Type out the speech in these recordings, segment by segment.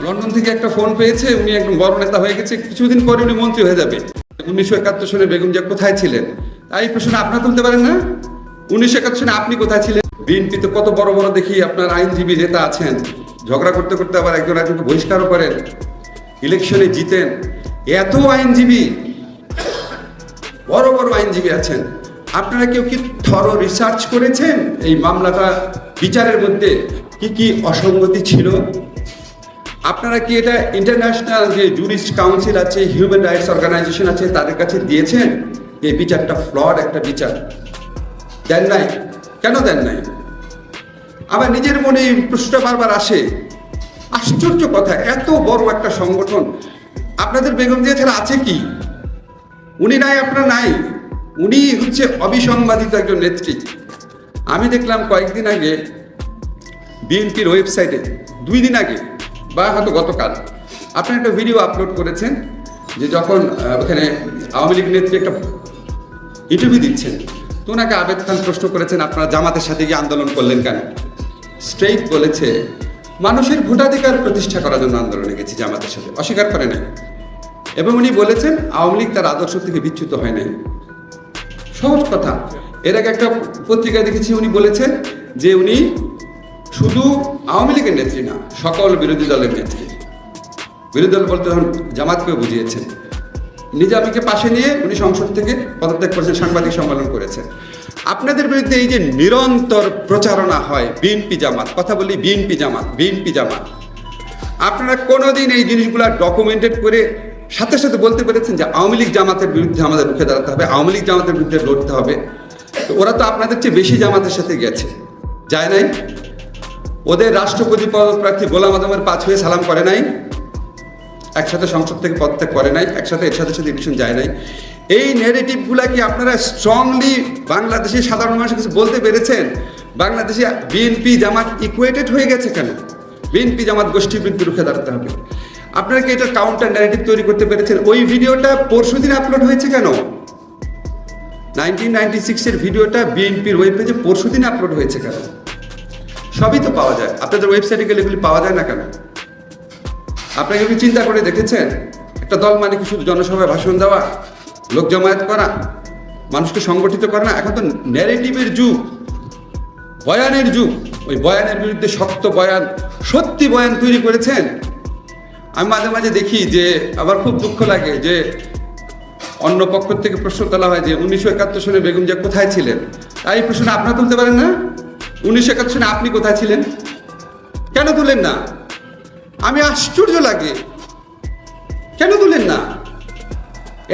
London থেকে একটা phone পেয়েছে, উনি একদম বড় নেতা হয়ে গেছে, কিছুদিন পরে উনি মন্ত্রী হয়ে যাবে। 1971 সালে বেগম জিয়া কোথায় ছিলেন, তাই প্রশ্ন আপনারা তুলতে পারেন না? 1971 সালে আপনি কোথায় ছিলেন? বিএনপিতে কত বড় বড় দেখি আপনার আইনজীবী নেতা আছেন, ঝগড়া করতে করতে আবার একজন একজনকে বহিষ্কারও করেন, ইলেকশনে জিতেন। এত আইনজীবী, বড় বড় আইনজীবী আছেন, আপনারা কেউ কি থরো রিসার্চ করেছেন এই মামলাটা বিচারের মধ্যে কি কি অসঙ্গতি ছিল? আপনারা কি এটা ইন্টারন্যাশনাল যে জুরিস্ট কাউন্সিল আছে, হিউম্যান রাইটস অর্গানাইজেশন আছে, তাদের কাছে দিয়েছেন এই বিচারটা ফ্লড একটা বিচার? দেন নাই। কেন দেন নাই? আবার নিজের মনে এই প্রশ্নটা বারবার আসে। আশ্চর্য কথা, এত বড় একটা সংগঠন, আপনাদের বেগম জিয়া ছাড়া আছে কি? উনি নাই, আপনারা নাই। উনি হচ্ছে অবিসংবাদিত একজন নেত্রী। আমি দেখলাম কয়েকদিন আগে বিএনপির ওয়েবসাইটে, 2 দিন আগে বা হয়তো গতকাল, আপনি একটা ভিডিও আপলোড করেছেন যে যখন ওখানে আওয়ামী লীগ নেত্রী একটা ইন্টারভিউ দিচ্ছেন, তো ওনাকে আবেদ খান প্রশ্ন করেছেন আপনারা জামাতের সাথে গিয়ে আন্দোলন করলেন কেন? স্ট্রেইট বলেছে মানুষের ভোটাধিকার প্রতিষ্ঠা করার জন্য আন্দোলনে গেছি জামাতের সাথে, অস্বীকার করে নাই। এবং উনি বলেছেন আওয়ামী লীগ তার আদর্শ থেকে বিচ্যুত হয় নাই। সহজ কথা। এর আগে একটা পত্রিকায় দেখেছি উনি বলেছেন যে উনি শুধু আওয়ামী লীগের নেত্রী না, সকল বিরোধী দলের নেত্রী। বিরোধী দল বলতে তখন জামাতকেও বুঝিয়েছেন। নিজামীকে পাশে নিয়ে উনি সংসদ থেকে পদত্যাগ করেছেন, সাংবাদিক সম্মেলন করেছেন। আপনাদের বিরুদ্ধে এই যে নিরন্তর প্রচারণা হয় বিএনপি জামাত, কথা বলি বিএনপি জামাত, বিএনপি জামাত, আপনারা কোনোদিন এই জিনিসগুলো ডকুমেন্টেড করে সাথে সাথে বলতে পেরেছেন যে আওয়ামী লীগ জামাতের বিরুদ্ধে আমাদের রুখে দাঁড়াতে হবে, আওয়ামী লীগ জামাতের বিরুদ্ধে লড়তে হবে? তো ওরা তো আপনাদের চেয়ে বেশি জামাতের সাথে গেছে, যায় নাই? ওদের রাষ্ট্রপতি পদপ্রার্থী গোলাম আজমের 5 হয়ে সালাম করে নাই, একসাথে সংসদ থেকে পদত্যাগ করে নাই, একসাথে এর সাথে সাথে ইলেকশন যায় নাই। এই নেগেটিভগুলা কি আপনারা স্ট্রংলি বাংলাদেশের সাধারণ মানুষের কাছে বলতে পেরেছেন? বাংলাদেশে বিএনপি জামাত ইকুয়েটেড হয়ে গেছে কেন? বিএনপি জামাত গোষ্ঠীর বিরুদ্ধে রুখে দাঁড়াতে হবে। আপনারা কি এটা কাউন্টার ন্যারেটিভ তৈরি করতে পেরেছেন? ওই ভিডিওটা পরশুদিন আপলোড হয়েছে কেন? 1996 এর ভিডিওটা বিএনপির ওয়েব পেজে পরশুদিন আপলোড হয়েছে কেন? সবই তো পাওয়া যায়, আপনাদের ওয়েবসাইটে গেলে এগুলি পাওয়া যায় না কেন? আপনাকে কি চিন্তা করে দেখেছেন? একটা দল মানে কি শুধু জনসভায় ভাষণ দেওয়া, লোক জমায়েত করা, মানুষকে সংগঠিত করা না? এখন তো ন্যারেটিভের যুগ, বয়ানের যুগ। ওই বয়ানের বিরুদ্ধে শক্ত বয়ান, সত্যি বয়ান তৈরি করেছেন। আমি মাঝে মাঝে দেখি যে আবার খুব দুঃখ লাগে যে অন্য পক্ষ থেকে প্রশ্ন তোলা হয় যে 1971 সালে বেগম জিয়া কোথায় ছিলেন, তাই প্রশ্ন আপনারা তুলতে পারেন না? 1971 সালে আপনি কোথায় ছিলেন, কেন তুলেন না? আমি আশ্চর্য লাগে, কেন তুলেন না?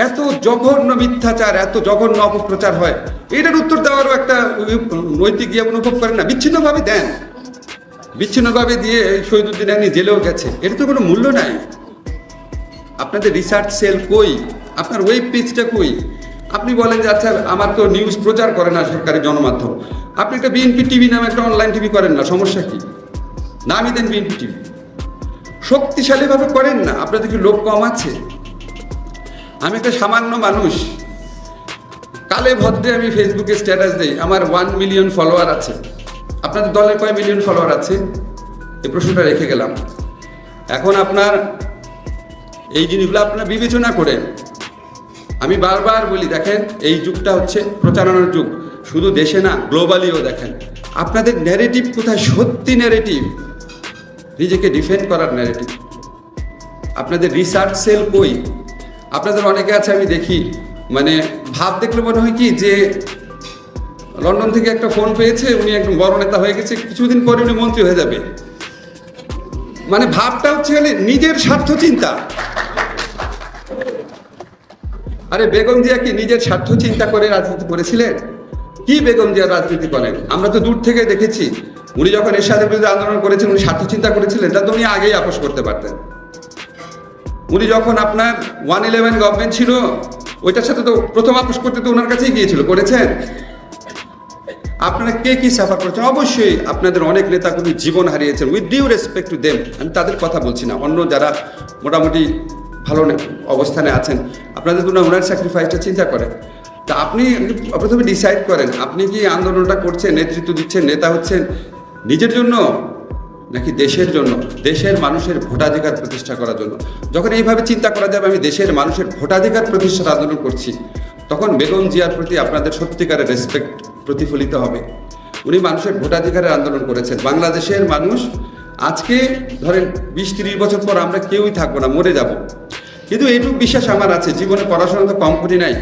এত জঘন্য মিথ্যাচার, এত জঘন্য অপপ্রচার হয়, এটার উত্তর দেওয়ারও একটা নৈতিক ইয়ে অনুভব করেন না? বিচ্ছিন্নভাবে দেন, বিচ্ছিন্নভাবে দিয়ে শহীদুদ্দিন আহনি জেলেও গেছে, এটা তো কোনো মূল্য নাই। আপনাদের রিসার্চ সেল কই? আপনার ওয়েব পেজটা কই? আপনি বলেন যে আচ্ছা আমার তো নিউজ প্রচার করে না সরকারি গণমাধ্যম, আপনি একটা বিএনপি টিভি নামে একটা অনলাইন টিভি করেন না, সমস্যা কি? নামই দেন বিএনপি টিভি, শক্তিশালীভাবে করেন না। আপনাদের কি লোক কম আছে? আমি একটা সামান্য মানুষ, কালে ভদ্রে আমি ফেসবুকে স্ট্যাটাস দিই, আমার 1 মিলিয়ন ফলোয়ার আছে। আপনাদের দলের কয় মিলিয়ন ফলোয়ার আছে? এই প্রশ্নটা রেখে গেলাম। এখন আপনার এই জিনিসগুলো আপনারা বিবেচনা করেন। আমি বারবার বলি দেখেন, এই যুগটা হচ্ছে প্রচারণার যুগ, শুধু দেশে না গ্লোবালিও। দেখেন আপনাদের ন্যারেটিভ কোথায়? সত্যি ন্যারেটিভ, নিজেকে ডিফেন্ড করার ন্যারেটিভ। আপনাদের রিসার্চ সেল কই? আপনাদের অনেকে আছে আমি দেখি, মানে ভাব দেখলে মনে হয় কি যে লন্ডন থেকে একটা ফোন পেয়েছে, উনি একদম বড় নেতা হয়ে গেছে, কিছুদিন পরে উনি মন্ত্রী হয়ে যাবে। মানে ভাবটা হচ্ছে নিজের স্বার্থ চিন্তা। আরে বেগম জিয়া কি নিজের স্বার্থ চিন্তা করে রাজনীতি করেছিলেন? কি বেগম জিয়া রাজনীতি করেন? আমরা তো দূর থেকে দেখেছি, উনি যখন এরশাদের বিরুদ্ধে আন্দোলন করেছেন উনি স্বার্থ চিন্তা করেছিলেন? তা তো উনি আগেই আপোষ করতে পারতেন। উনি যখন আপনার 111 গভর্নমেন্ট ছিল, ওইটার সাথে তো প্রথম আপোষ করতে তো ওনার কাছেই গিয়েছিল, করেছেন? আপনারা কে কি সাফার করেছেন? অবশ্যই আপনাদের অনেক নেতাকর্মী জীবন হারিয়েছেন, with due respect to them. আমি তাদের কথা বলছি না, অন্য যারা মোটামুটি ভালো অবস্থানে আছেন, আপনাদের জন্য ওনার স্যাক্রিফাইসটা চিন্তা করেন। তা আপনি প্রথমে ডিসাইড করেন আপনি কি আন্দোলনটা করছেন, নেতৃত্ব দিচ্ছেন, নেতা হচ্ছেন নিজের জন্য, নাকি দেশের জন্য, দেশের মানুষের ভোটাধিকার প্রতিষ্ঠা করার জন্য? যখন এইভাবে চিন্তা করা যাবে আমি দেশের মানুষের ভোটাধিকার প্রতিষ্ঠার আন্দোলন করছি, তখন বেগম জিয়ার প্রতি আপনাদের সত্যিকারের রেসপেক্ট প্রতিফলিত হবে। উনি মানুষের ভোটাধিকারের আন্দোলন করেছেন। বাংলাদেশের মানুষ আজকে ধরেন 20-30 বছর পর আমরা কেউই থাকবো না, মরে যাব, কিন্তু এইটুকু বিশ্বাস আমার আছে, জীবনে পড়াশোনা তো কম করি নাই,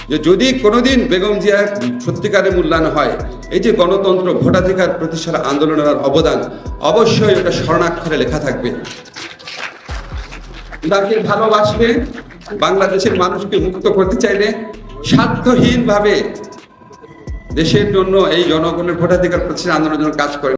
যে যদি কোনোদিন বেগম জিয়ার সত্যিকারের মূল্যায়ন হয়, এই যে গণতন্ত্র ভোটাধিকার প্রতিষ্ঠার আন্দোলনের অবদান অবশ্যই ওটা স্বর্ণাক্ষরে লেখা থাকবে। তাকে ভালোবাসলে, বাংলাদেশের মানুষকে মুক্ত করতে চাইলে স্বার্থহীনভাবে দেশের জন্য, এই জনগণের ভোটাধিকার প্রতিষ্ঠার আন্দোলনের জন্য কাজ করে।